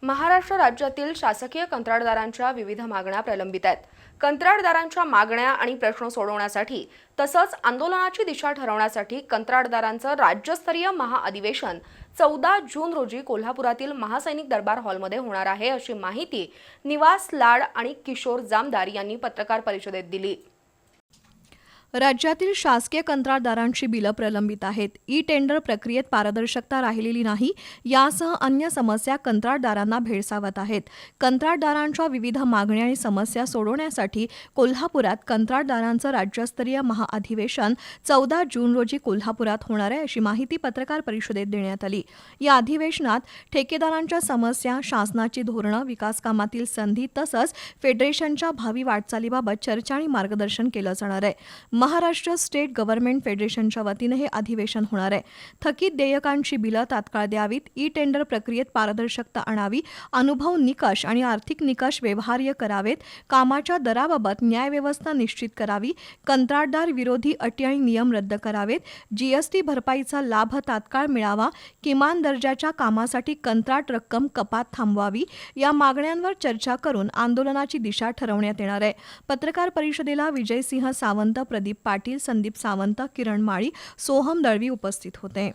महाराष्ट्र राज्यातील शासकीय कंत्राटदारांच्या विविध मागण्या प्रलंबित आहेत. कंत्राटदारांच्या मागण्या आणि प्रश्न सोडवण्यासाठी तसंच आंदोलनाची दिशा ठरवण्यासाठी कंत्राटदारांचं राज्यस्तरीय महाअधिवेशन 14 जून रोजी कोल्हापुरातील महासैनिक दरबार हॉलमध्ये होणार आहे, अशी माहिती निवास लाड आणि किशोर जामदार यांनी पत्रकार परिषदेत दिली. राज्यातील शासकीय कंत्राटदारांची बिलं प्रलंबित आहेत. ई टेंडर प्रक्रियेत पारदर्शकता राहिलेली नाही, यासह अन्य समस्या कंत्राटदारांना भेडसावत आहेत. कंत्राटदारांच्या विविध मागण्या आणि समस्या सोडवण्यासाठी कोल्हापुरात कंत्राटदारांचं राज्यस्तरीय महाअधिवेशन 14 जून रोजी कोल्हापुरात होणार आहे, अशी माहिती पत्रकार परिषदेत देण्यात आली. या अधिवेशनात ठेकेदारांच्या समस्या, शासनाची धोरणं, विकासकामातील संधी तसंच फेडरेशनच्या भावी वाटचालीबाबत चर्चा आणि मार्गदर्शन केलं जाणार आहे. महाराष्ट्र स्टेट गव्हर्नमेंट फेडरेशनच्या वतीने हे अधिवेशन होणार आहे. थकीत देयकांची बिलं तात्काळ द्यावीत, ई टेंडर प्रक्रियेत पारदर्शकता आणावी, अनुभव निकष आणि आर्थिक निकष व्यवहार्य करावेत, कामाच्या दराबाबत न्यायव्यवस्था निश्चित करावी, कंत्राटदार विरोधी अटी आणि नियम रद्द करावेत, जीएसटी भरपाईचा लाभ तात्काळ मिळावा, किमान दर्जाच्या कामासाठी कंत्राट रक्कम कपात थांबवावी, या मागण्यांवर चर्चा करून आंदोलनाची दिशा ठरवण्यात येणार आहे. पत्रकार परिषदेला विजयसिंह सावंत, प्रदीप पाटील, संदीप सावंत, किरण माळी, सोहम दळवी उपस्थित होते.